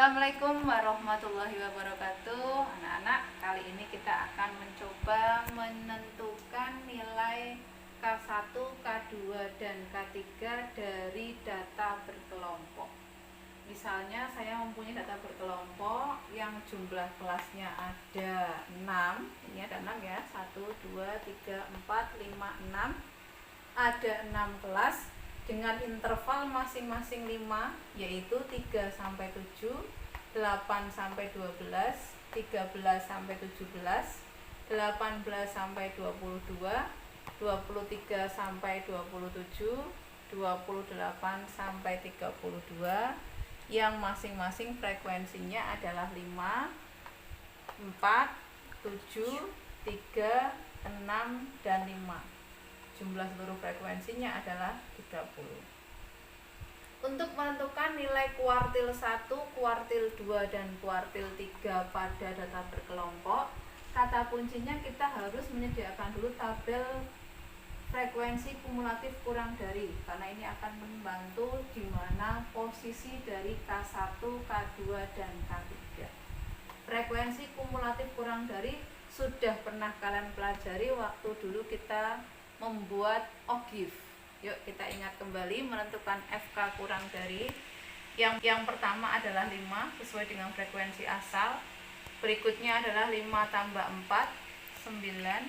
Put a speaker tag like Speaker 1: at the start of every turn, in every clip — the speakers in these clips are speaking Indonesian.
Speaker 1: Assalamualaikum warahmatullahi wabarakatuh. Anak-anak, kali ini kita akan mencoba menentukan nilai K1, K2, dan K3 dari data berkelompok. Misalnya saya mempunyai data berkelompok yang jumlah kelasnya ada 6. Ini ada 6 ya, 1, 2, 3, 4, 5, 6. Ada 6 kelas dengan interval masing-masing 5, yaitu 3 sampai 7, 8 sampai 12, 13 sampai 17, 18 sampai 22, 23 sampai 27, 28 sampai 32, yang masing-masing frekuensinya adalah 5, 4, 7, 3, 6, dan 5. Jumlah seluruh frekuensinya adalah 30. Untuk menentukan nilai kuartil 1, kuartil 2, dan kuartil 3 pada data berkelompok, kata kuncinya kita harus menyediakan dulu tabel frekuensi kumulatif kurang dari, karena ini akan membantu di mana posisi dari K1, K2, dan K3. Frekuensi kumulatif kurang dari sudah pernah kalian pelajari waktu dulu kita membuat OGIF. Yuk kita ingat kembali menentukan FK kurang dari. Yang pertama adalah 5 sesuai dengan frekuensi asal. Berikutnya adalah 5 tambah 4, 9.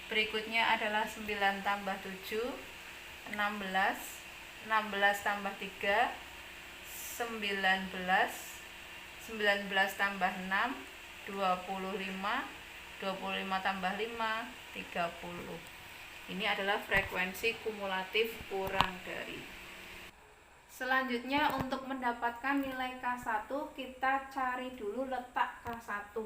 Speaker 1: Berikutnya adalah 9 tambah 7, 16. 16 tambah 3, 19. 19 tambah 6, 25. 25 tambah 5, 30. Ini adalah frekuensi kumulatif kurang dari. Selanjutnya untuk mendapatkan nilai K1, kita cari dulu letak K1.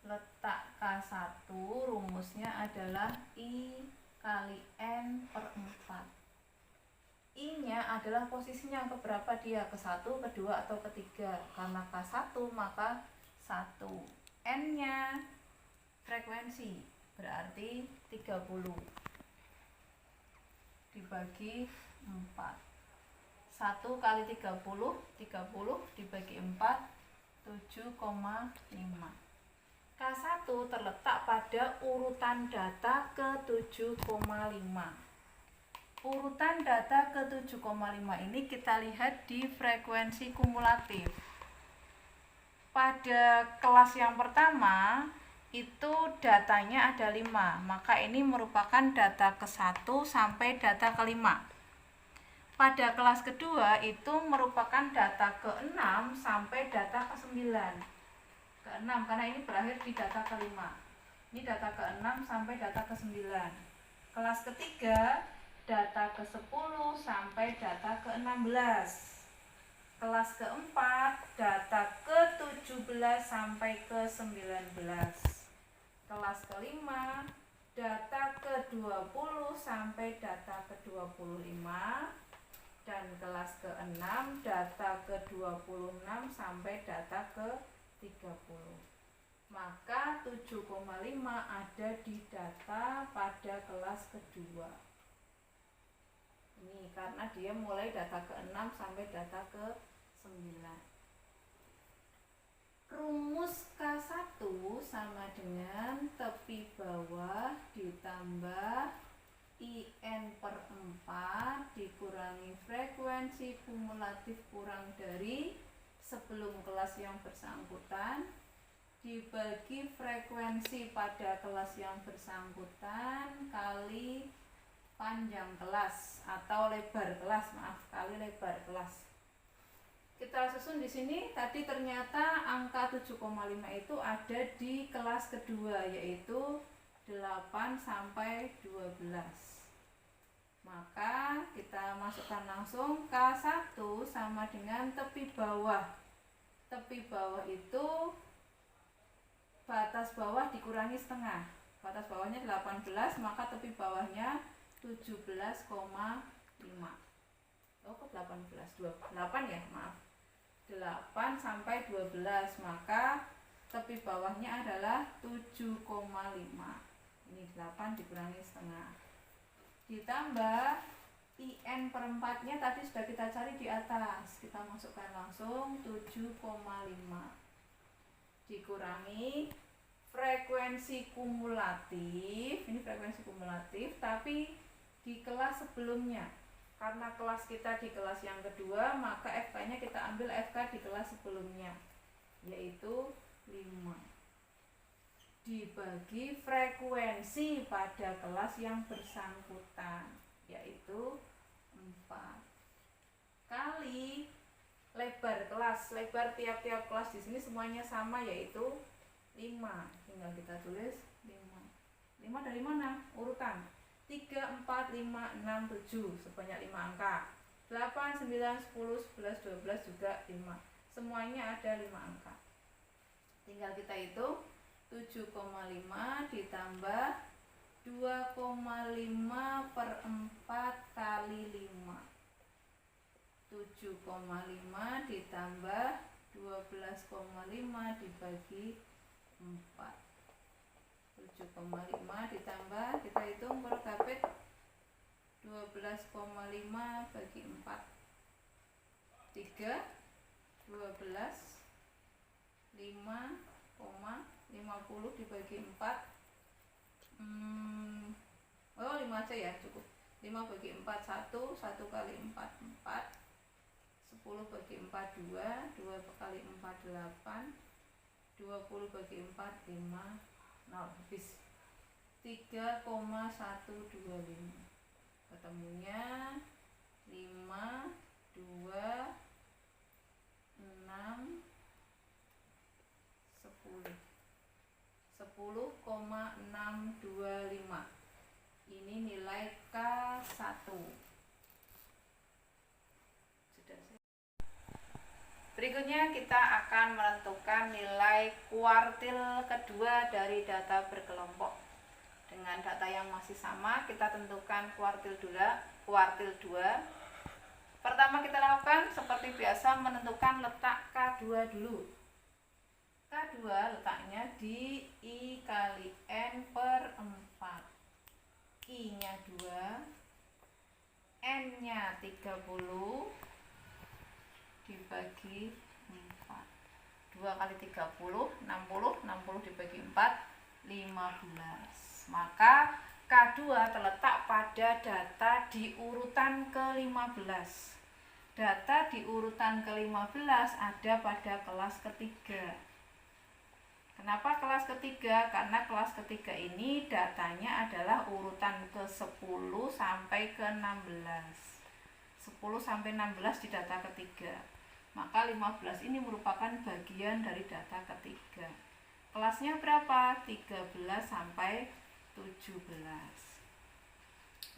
Speaker 1: Letak K1 rumusnya adalah I kali N per 4. I-nya adalah posisinya yang keberapa dia, ke-1, ke-2, atau ke-3. Karena K1 maka 1. N-nya frekuensi, berarti 30 dibagi 4. 1 kali 30, 30 dibagi 4, 7,5. K1 terletak pada urutan data ke-7,5. Urutan data ke-7,5 ini kita lihat di frekuensi kumulatif. Pada kelas yang pertama itu datanya ada 5, maka ini merupakan data ke-1 sampai data ke-5. Pada kelas kedua itu merupakan data ke-6 sampai data ke-9. Ke-6 karena ini berakhir di data ke-5. Ini data ke-6 sampai data ke-9. Kelas ketiga data ke-10 sampai data ke-16. Kelas keempat data ke-17 sampai ke-19. Kelas kelima data ke-20 sampai data ke-25, dan kelas ke-6 data ke-26 sampai data ke-30. Maka 7,5 ada di data pada kelas kedua. Ini karena dia mulai data ke-6 sampai data ke-9. Rumus K1 sama dengan tepi bawah ditambah IN per 4 dikurangi frekuensi kumulatif kurang dari sebelum kelas yang bersangkutan dibagi frekuensi pada kelas yang bersangkutan kali panjang kelas atau lebar kelas, kali lebar kelas. Kita susun di sini. Tadi ternyata angka 7,5 itu ada di kelas kedua, yaitu 8 sampai 12. Maka kita masukkan langsung K1 sama dengan tepi bawah. Tepi bawah itu batas bawah dikurangi setengah. Batas bawahnya 18, maka tepi bawahnya 17,5. Oh kok 18? 8 ya, maaf. 8 sampai 12, maka tepi bawahnya adalah 7,5. Ini 8 dikurangi setengah. Ditambah IN per 4-nya tadi sudah kita cari di atas. Kita masukkan langsung 7,5 dikurangi frekuensi kumulatif. Ini frekuensi kumulatif tapi di kelas sebelumnya. Karena kelas kita di kelas yang kedua, maka FK-nya kita ambil FK di kelas sebelumnya, yaitu 5 dibagi frekuensi pada kelas yang bersangkutan, yaitu 4 kali lebar kelas. Lebar tiap-tiap kelas di sini semuanya sama, yaitu 5. Tinggal kita tulis 5. 5 dari mana? Urutan 3, 4, 5, 6, 7 sebanyak 5 angka. 8, 9, 10, 11, 12 juga 5. Semuanya ada 5 angka. Tinggal kita hitung 7,5 ditambah 2,5 per 4 kali 5. 7,5 ditambah 12,5 dibagi 4. 7,5 ditambah, kita hitung berkapit, 12,5 bagi 4 3, 12, 5,50 dibagi 4, 5 aja ya, cukup. 5 bagi 4 1, 1 kali 4 4, 10 bagi 4 2, 2 kali 4 8, 20 bagi 4 5, 0, habis. 3,125. Ketemunya 5, 2, 6, 10. 10,625. Ini nilai K1. Berikutnya kita akan menentukan nilai kuartil kedua dari data berkelompok. Dengan data yang masih sama, kita tentukan kuartil 2. Pertama kita lakukan seperti biasa, menentukan letak K2 dulu. K2 letaknya di I kali N per 4. I-nya 2, N-nya 30 dibagi 4. 2 kali 30, 60, 60 dibagi 4, 15. Maka K2 terletak pada data di urutan ke-15. Data di urutan ke-15 ada pada kelas ketiga. Kenapa kelas ketiga? Karena kelas ketiga ini datanya adalah urutan ke-10 sampai ke-16. 10 sampai 16 di data ketiga. Maka 15 ini merupakan bagian dari data ketiga. Kelasnya berapa? 13 sampai 17.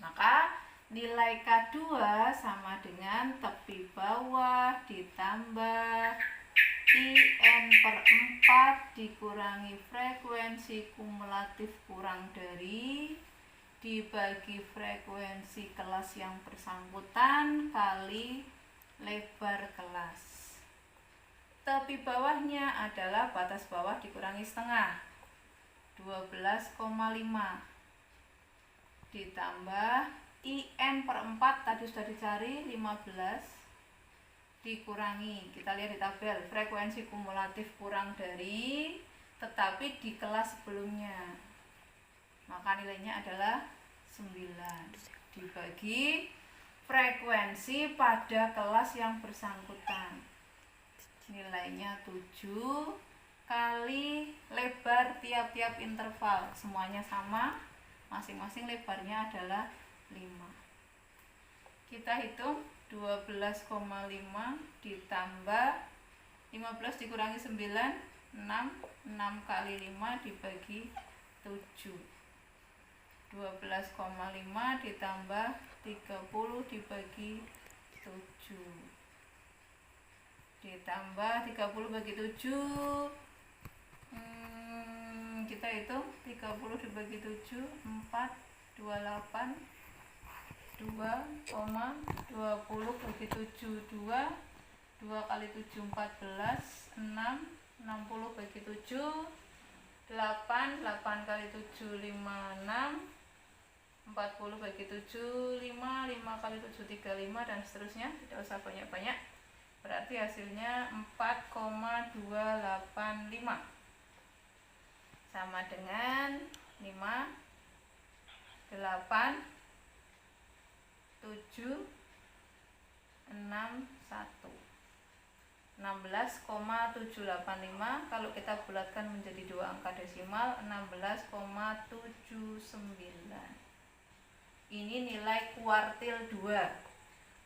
Speaker 1: Maka nilai K2 sama dengan tepi bawah ditambah IN per 4 dikurangi frekuensi kumulatif kurang dari dibagi frekuensi kelas yang bersangkutan kali lebar kelas. Tepi bawahnya adalah batas bawah dikurangi setengah, 12,5 ditambah IN per 4 tadi sudah dicari 15 dikurangi, kita lihat di tabel, frekuensi kumulatif kurang dari tetapi di kelas sebelumnya, maka nilainya adalah 9 dibagi frekuensi pada kelas yang bersangkutan, nilainya 7 kali lebar tiap-tiap interval, semuanya sama, masing-masing lebarnya adalah 5. Kita hitung 12,5 ditambah 15 dikurangi 9, 6 kali 5 dibagi 7. 12,5 ditambah 30 dibagi 7 ditambah 30 bagi 7, kita hitung 30 dibagi 7, 4, 28, 2,20 bagi 7, 2 kali 7, 14, 6, 60 bagi 7, 8 kali 7, 56, 40 bagi 7, 5, 5 kali 7, 35, dan seterusnya, tidak usah banyak-banyak. Berarti hasilnya 4,285 sama dengan 5, 8, 7, 6, 1. 16,785. Kalau kita bulatkan menjadi dua angka desimal, 16,79. Ini nilai kuartil 2.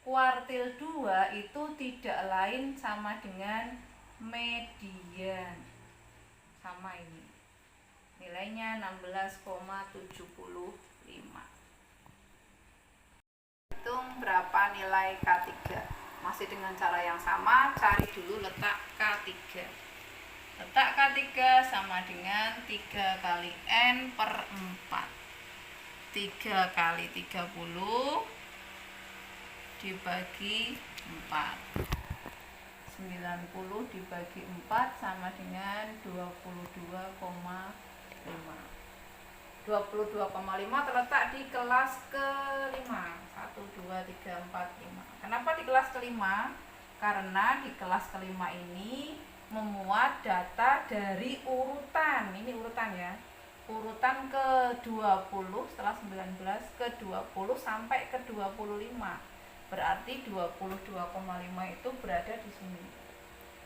Speaker 1: Kuartil 2 itu tidak lain sama dengan median. Sama ini. Nilainya 16,75. Hitung berapa nilai K3. Masih dengan cara yang sama, cari dulu letak K3. Letak K3 sama dengan 3 kali N per 4. 3 kali 30 dibagi 4. 90 dibagi 4 sama dengan 22,5. 22,5 terletak di kelas ke-5. 1, 2, 3, 4, 5. Kenapa di kelas ke-5? Karena di kelas ke-5 ini memuat data dari urutan. Ini urutan ya. Urutan ke-20 setelah 19, ke-20 sampai ke-25. Berarti 22,5 itu berada di sini.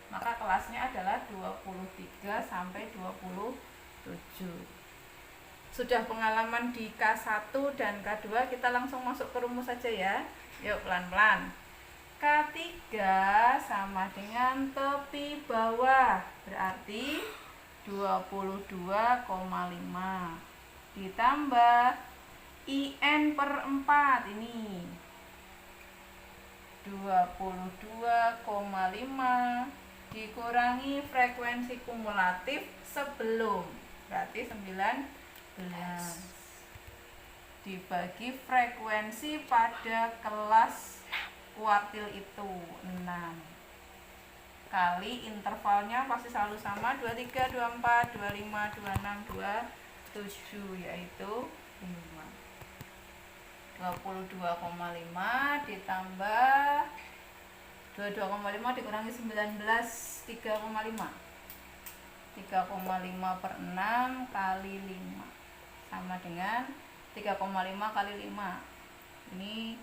Speaker 1: Maka kelasnya adalah 23 sampai 27. Sudah pengalaman di K1 dan K2, kita langsung masuk ke rumus saja ya. Yuk pelan-pelan. K3 sama dengan tepi bawah, berarti 22,5 ditambah IN per 4 ini 22,5 dikurangi frekuensi kumulatif sebelum, berarti 19, dibagi frekuensi pada kelas kuartil itu 6, kali intervalnya pasti selalu sama, 23, 24, 25, 26, 27, yaitu 5. 22,5 ditambah 22,5 dikurangi 19, 3,5. 3,5 per 6 kali 5 sama dengan 3,5 kali 5. Ini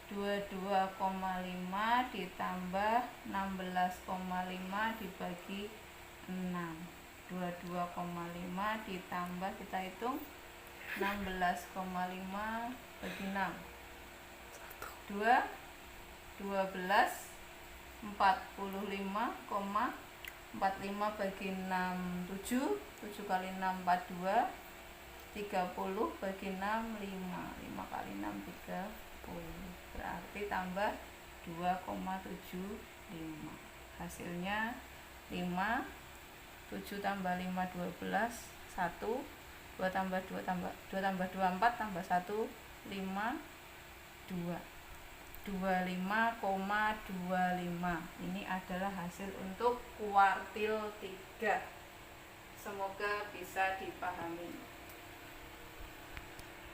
Speaker 1: 22,5 ditambah 16,5 dibagi 6. 22,5 ditambah, kita hitung 16,5 bagi 6. 2, 12, 45 bagi 6, 7 kali 6, 42, 30 bagi 6, 5 kali 6, 30, berarti tambah 2,75. Hasilnya 5, 7 tambah 5, 12, 1, 2 tambah 2 tambah 2 tambah 2, 4, tambah 1, 5, 2. 25,25. Ini adalah hasil untuk kuartil 3. Semoga bisa dipahami.